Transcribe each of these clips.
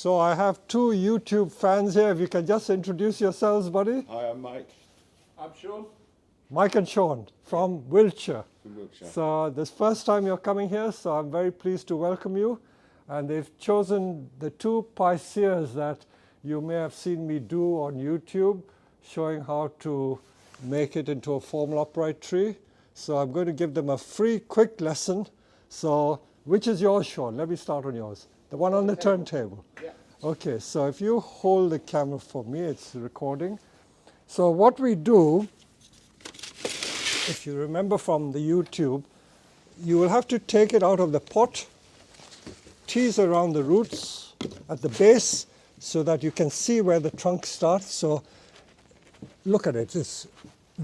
So I have two YouTube fans here. If you can just introduce yourselves, buddy. Hi, I'm Mike. I'm Sean. Mike and Sean from Wiltshire. From Wiltshire. So this first time you're coming here, so I'm very pleased to welcome you. And they've chosen the two Piceas that you may have seen me do on YouTube, showing how to make it into a formal upright tree. So I'm going to give them a free, quick lesson. So which is yours, Sean? Let me start on yours. The one on the turntable. Yeah. Okay, so if you hold the camera for me, it's recording. So what we do, if you remember from the YouTube, you will have to take it out of the pot, tease around the roots at the base so that you can see where the trunk starts. So look at it, it's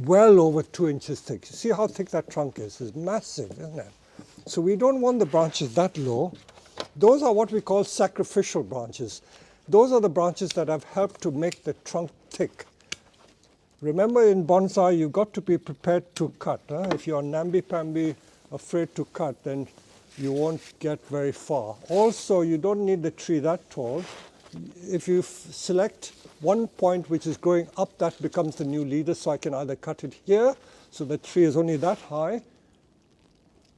well over 2 inches thick. See how thick that trunk is? It's massive, isn't it? So we don't want the branches that low. Those are what we call sacrificial branches. Those are the branches that have helped to make the trunk thick. Remember, in bonsai, you've got to be prepared to cut. If you're namby-pamby, afraid to cut, then you won't get very far. Also, you don't need the tree that tall. If you select one point which is growing up, that becomes the new leader. So I can either cut it here, so the tree is only that high.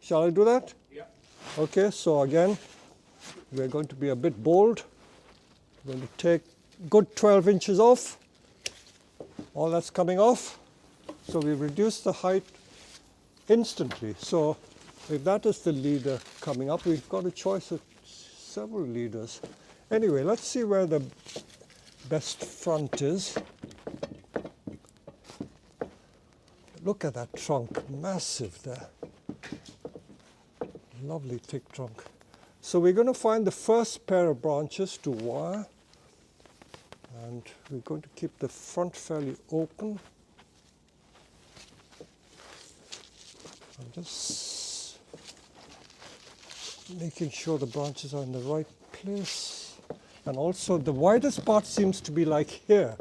Shall I do that? Yeah. Okay, so again, we're going to be a bit bold. We're going to take good 12 inches off. All that's coming off. So we reduce the height instantly. So if that is the leader coming up, we've got a choice of several leaders. Anyway, let's see where the best front is. Look at that trunk, massive there. Lovely thick trunk. So we're going to find the first pair of branches to wire. And we're going to keep the front fairly open. I'm just making sure the branches are in the right place. And also the widest part seems to be like here.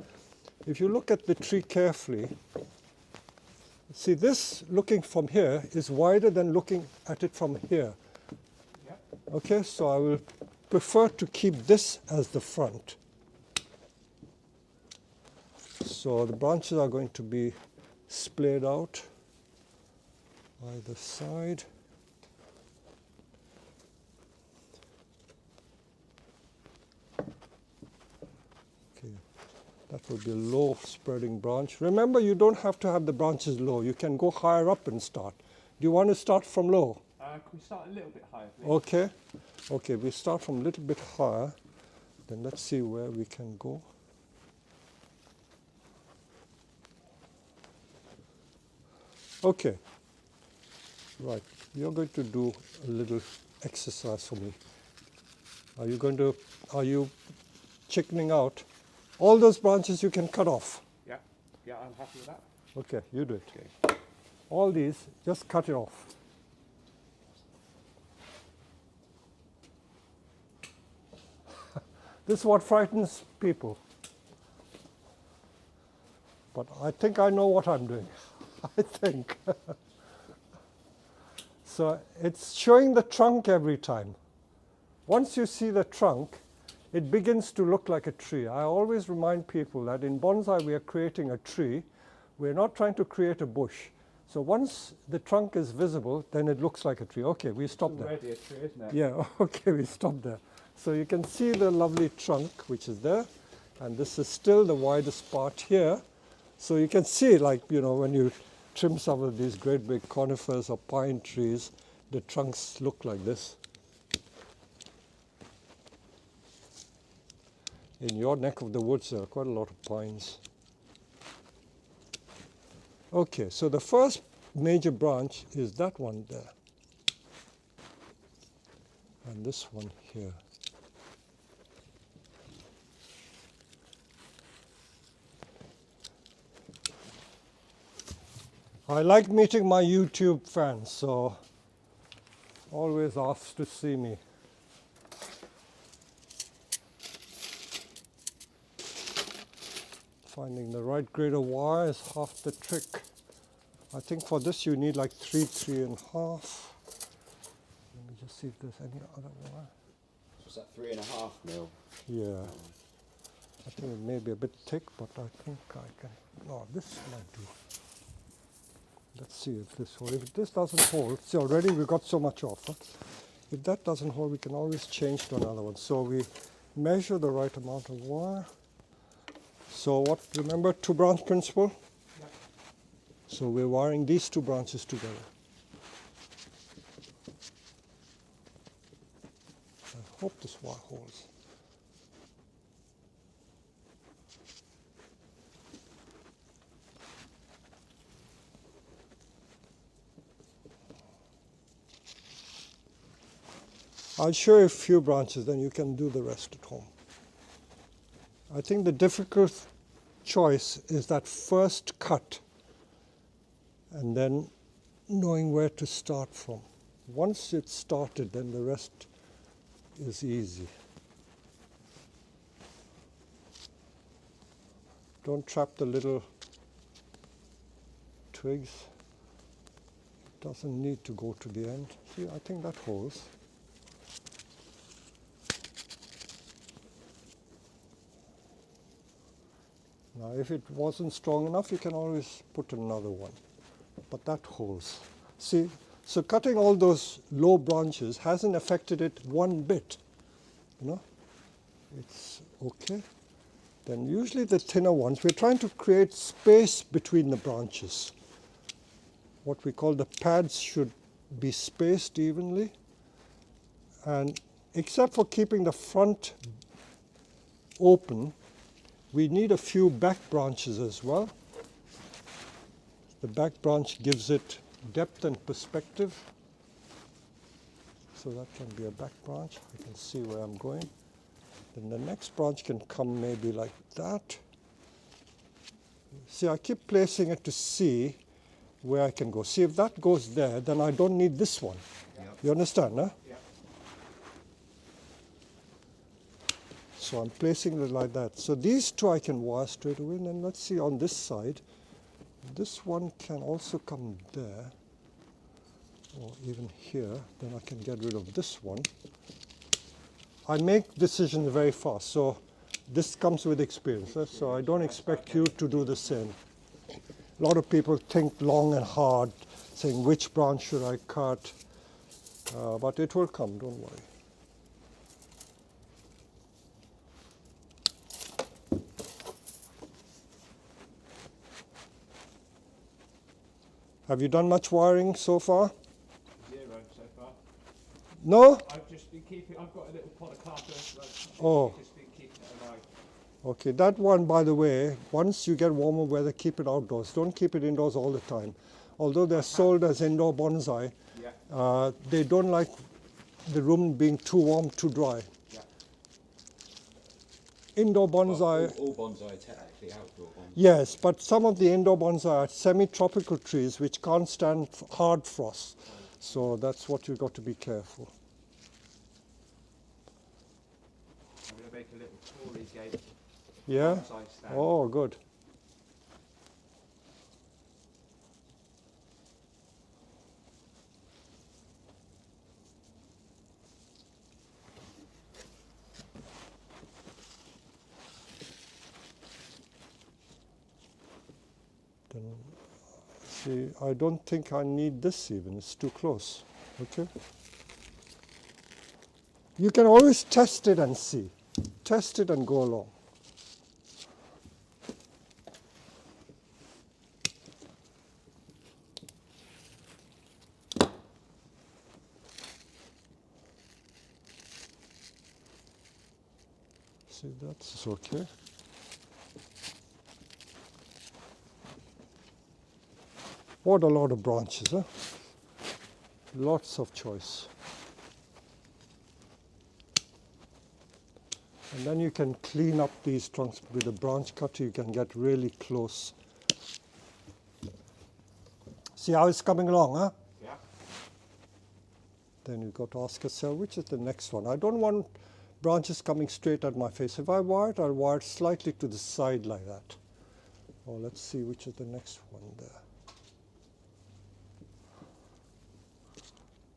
If you look at the tree carefully, see this looking from here is wider than looking at it from here. Yeah. Okay, so I will prefer to keep this as the front. So the branches are going to be splayed out either side. Okay, that will be a low spreading branch. Remember, you don't have to have the branches low. You can go higher up and start. Do you want to start from low? Can we start a little bit higher, please? Okay. Okay, we start from a little bit higher. Then let's see where we can go. Okay, right, you're going to do a little exercise for me. Are you chickening out? All those branches you can cut off. Yeah, yeah, I'm happy with that. Okay, you do it. Okay. All these, just cut it off. This is what frightens people. But I think I know what I'm doing. I think. So it's showing the trunk every time. Once you see the trunk, it begins to look like a tree. I always remind people that in bonsai we are creating a tree. We're not trying to create a bush. So once the trunk is visible, then it looks like a tree. Okay, we stop there. It's already a tree, isn't it? Yeah, okay, we stop there. So you can see the lovely trunk which is there. And this is still the widest part here. So you can see, like, when you trim some of these great big conifers or pine trees, the trunks look like this. In your neck of the woods, there are quite a lot of pines. Okay, so the first major branch is that one there. And this one here. I like meeting my YouTube fans, so always ask to see me. Finding the right grade of wire is half the trick. I think for this you need like 3.5. Let me just see if there's any other wire. What's that, 3.5 mil? Yeah. I think it may be a bit thick, but I think I can. No, this might do. Let's see if this holds. If this doesn't hold, see already we got so much off. Huh? If that doesn't hold, we can always change to another one. So we measure the right amount of wire. So what, remember 2-branch principle? Yeah. So we're wiring these 2 branches together. I hope this wire holds. I'll show you a few branches, then you can do the rest at home. I think the difficult choice is that first cut and then knowing where to start from. Once it's started, then the rest is easy. Don't trap the little twigs. It doesn't need to go to the end. See, I think that holds. Now, if it wasn't strong enough, you can always put another one, but that holds. See, so cutting all those low branches hasn't affected it one bit, you know, it's okay. Then usually the thinner ones, we're trying to create space between the branches. What we call the pads should be spaced evenly, and except for keeping the front open, we need a few back branches as well. The back branch gives it depth and perspective. So that can be a back branch. I can see where I'm going. Then the next branch can come maybe like that. See, I keep placing it to see where I can go. See, if that goes there, then I don't need this one. Yep. You understand, huh? Yeah. So I'm placing it like that. So these 2 I can wire straight away. And then let's see on this side. This one can also come there, or even here. Then I can get rid of this one. I make decisions very fast. So this comes with experience. So I don't expect you to do the same. A lot of people think long and hard, saying which branch should I cut. But it will come, don't worry. Have you done much wiring so far? 0 so far. No? I've just been keeping, I've got a little pot of carpet, Oh. I've just been keeping it alive. Okay, that one, by the way, once you get warmer weather, keep it outdoors. Don't keep it indoors all the time. Although they're sold as indoor bonsai, Yeah. they don't like the room being too warm, too dry. Yeah. Indoor Well, bonsai, all bonsai are technically outdoor bonsai. yes, but some of the indoor bonsai are semi-tropical trees which can't stand hard frost. So that's what you've got to be careful. I'm going to make a little Tory gate Yeah? bonsai stand. Oh, good. Then, see, I don't think I need this even. It's too close. Okay? You can always test it and see. Test it and go along. See, that's okay. What a lot of branches, huh? Lots of choice. And then you can clean up these trunks with a branch cutter. You can get really close. See how it's coming along, huh? Yeah. Then you've got to ask yourself, which is the next one? I don't want branches coming straight at my face. If I wire it, I'll wire it slightly to the side like that. Oh, let's see which is the next one there.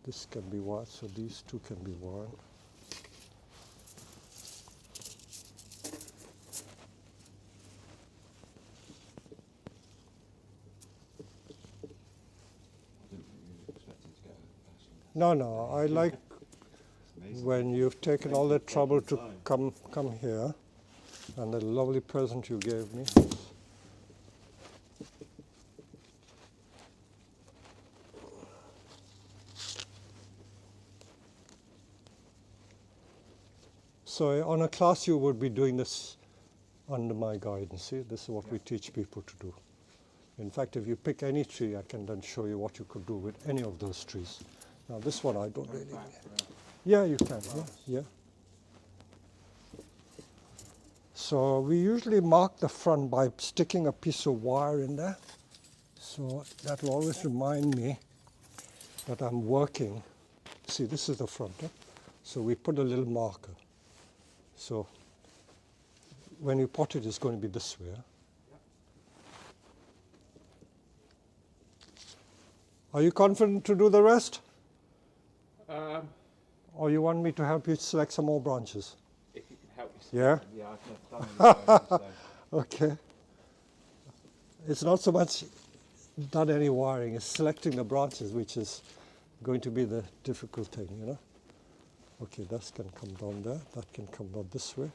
This can be wired, so these 2 can be wired. No, I like Amazing. when you've taken Thank all you the for trouble taking to time. come here, and the lovely present you gave me. So on a class you would be doing this under my guidance. See, this is what we teach people to do. In fact, if you pick any tree, I can then show you what you could do with any of those trees. Now this one I don't really. Yeah, you can. Yeah. So we usually mark the front by sticking a piece of wire in there. So that will always remind me that I'm working. See, this is the front. So we put a little marker. So when you pot it, it's going to be this way. Are you confident to do the rest? Or you want me to help you select some more branches? If you can help me. Yeah? Yeah, I've never done any wiring, so. Okay. It's not so much done any wiring, it's selecting the branches which is going to be the difficult thing, you know. Okay, that can come down there, that can come down this way.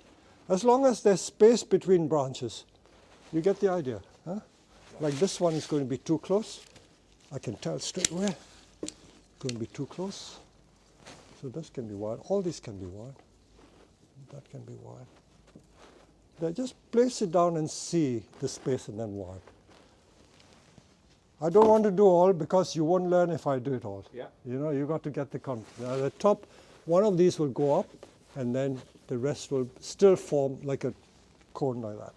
As long as there's space between branches, you get the idea. Huh? Like this one is going to be too close. I can tell straight away. Going to be too close. So this can be wired. All these can be wired. That can be wired. Then just place it down and see the space and then wire. I don't want to do all because you won't learn if I do it all. Yeah. You know, you got to get the confidence. At the top, one of these will go up, and then the rest will still form like a cone like that.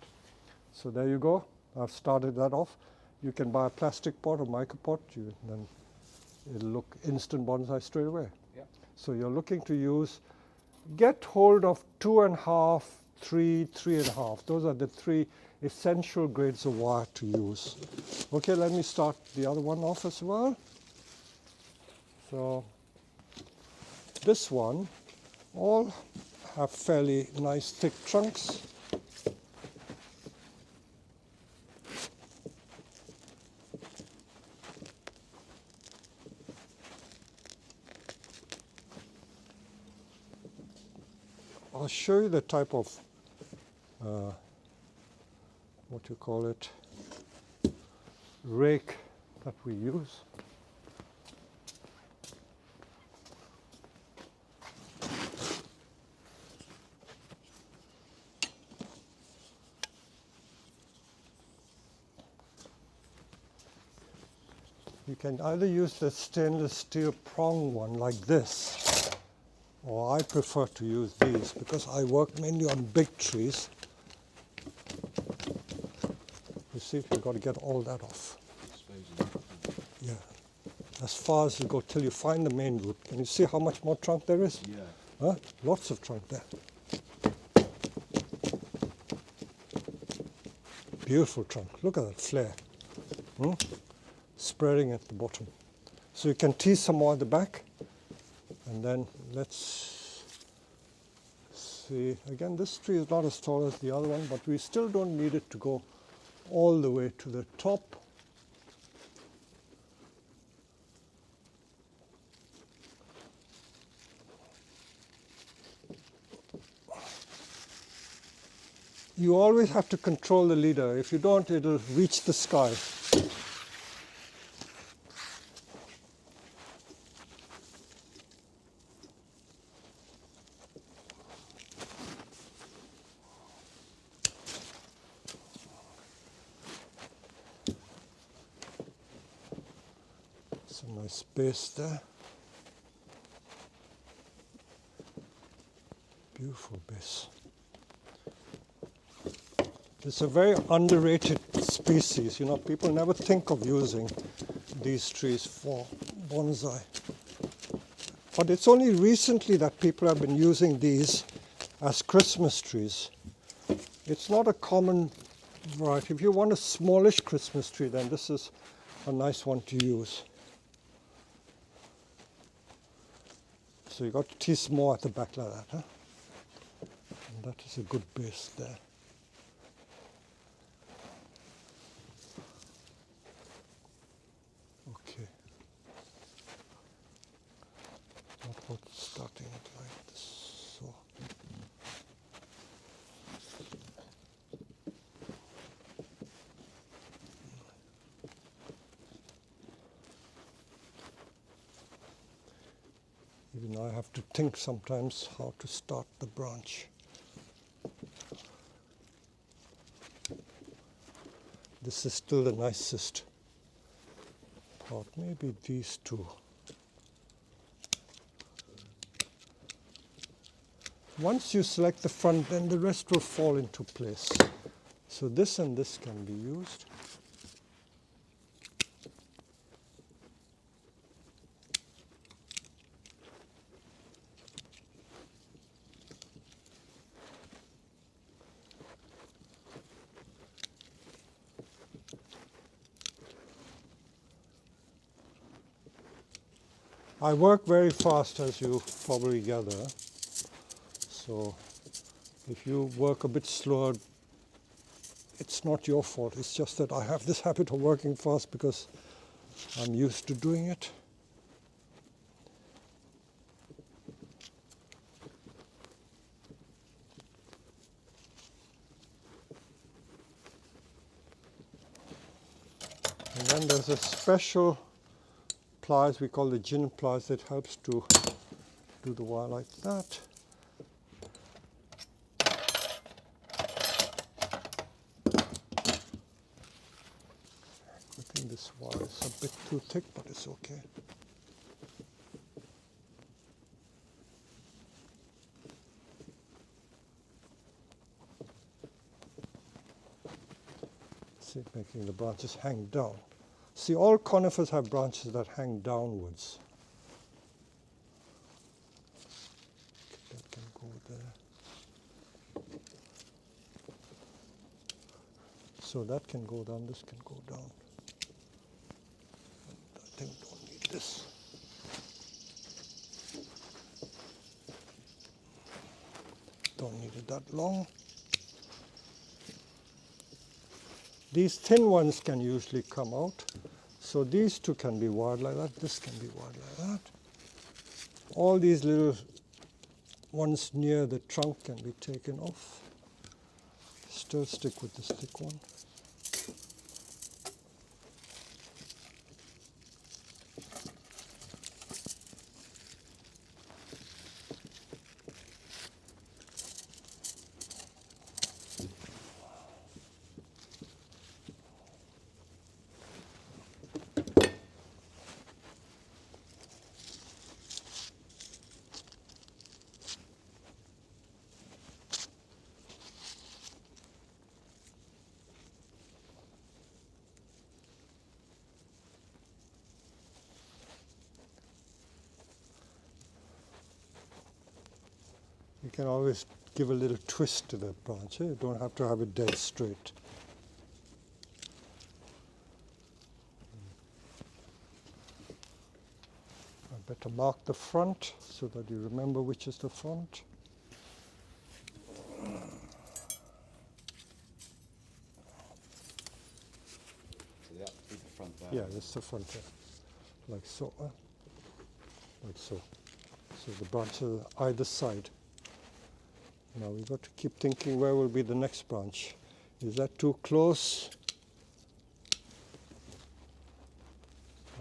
So there you go. I've started that off. You can buy a plastic pot or mica pot, then it'll look instant bonsai straight away. Yeah. So you're looking to get hold of 2.5, 3, 3.5. Those are the three essential grades of wire to use. Okay, let me start the other one off as well. So this one, all have fairly nice thick trunks. I'll show you the type of, what you call it, rake that we use. You can either use the stainless steel prong one like this, or I prefer to use these because I work mainly on big trees. You see, you've got to get all that off. Yeah, as far as you go till you find the main root. Can you see how much more trunk there is? Yeah. Huh? Lots of trunk there. Beautiful trunk. Look at that flare. Spreading at the bottom. So you can tease some more at the back. And then let's see. Again, this tree is not as tall as the other one, but we still don't need it to go all the way to the top. You always have to control the leader. If you don't, it'll reach the sky. Some nice space there. Beautiful base. It's a very underrated species. You know, people never think of using these trees for bonsai. But it's only recently that people have been using these as Christmas trees. It's not a common variety. If you want a smallish Christmas tree, then this is a nice one to use. So you got to tease more at the back like that, huh? And that is a good base there. Okay. Even I have to think sometimes how to start the branch. This is still the nicest part. Maybe these two. Once you select the front, then the rest will fall into place. So this and this can be used. I work very fast, as you probably gather. So if you work a bit slower, it's not your fault. It's just that I have this habit of working fast because I'm used to doing it. And then there's a special pliers we call the gin pliers that helps to do the wire like that. I think this wire is a bit too thick, but it's okay. See, making the branches hang down. See, all conifers have branches that hang downwards. That can go there. So that can go down, this can go down. I think don't need this. Don't need it that long. These thin ones can usually come out. So these two can be wired like that, this can be wired like that. All these little ones near the trunk can be taken off. Still stick with this thick one. You can always give a little twist to the branch. You don't have to have it dead straight. I better mark the front so that you remember which is the front. So that would be the front there. Yeah, that's the front here. Like so. Like so. So the branches are either side. Now we've got to keep thinking where will be the next branch. Is that too close?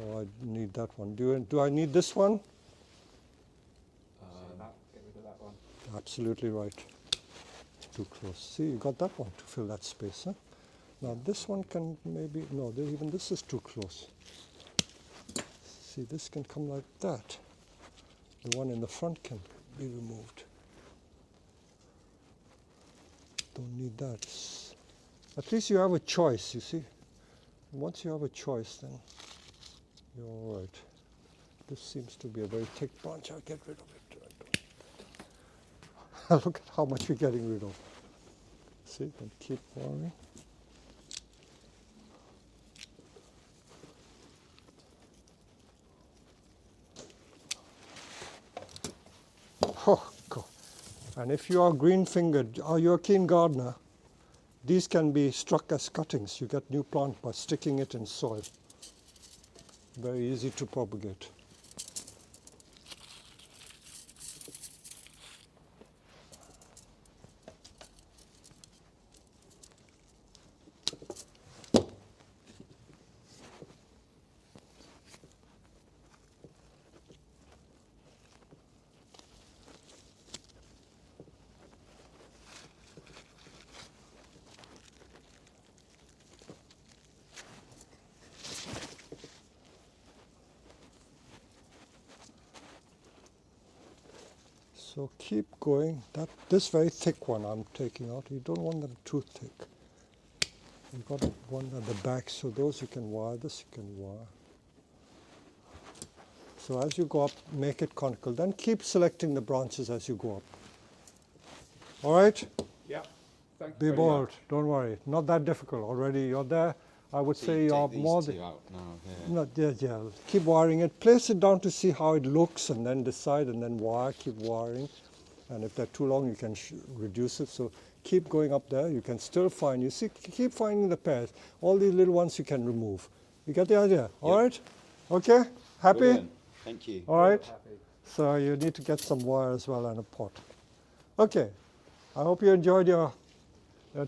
Oh, I need that one. Do I need this one? Get rid of that one. Absolutely right. Too close. See, you got that one to fill that space. Huh? Now this one can maybe, no, even this is too close. See, this can come like that. The one in the front can be removed. Don't need that. At least you have a choice, you see. Once you have a choice, then you're all right. This seems to be a very thick branch. I'll get rid of it. Look at how much we're getting rid of. See, and keep wiring. Oh, God. And if you are green-fingered, or you're a keen gardener, these can be struck as cuttings. You get new plant by sticking it in soil. Very easy to propagate. So keep going. This very thick one I'm taking out. You don't want them too thick. You've got one at the back, so those you can wire, this you can wire. So as you go up, make it conical. Then keep selecting the branches as you go up. All right? Yeah. Thanks Be very bold. much. Don't worry. Not that difficult. Already you're there. I would So say you you're take these more two than... out now. Yeah. Not, yeah. Keep wiring it. Place it down to see how it looks and then decide and then wire. Keep wiring. And if they're too long, you can reduce it. So keep going up there. You can still find, you see, keep finding the pairs. All these little ones you can remove. You get the idea? All right? Okay? Happy? Brilliant. Thank you. All right? Happy. So you need to get some wire as well and a pot. Okay. I hope you enjoyed your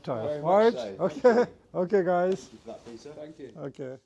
time. Very All right? much so. Thank Okay. you. Okay, guys. Thank you for that, Picea. Thank you. Okay.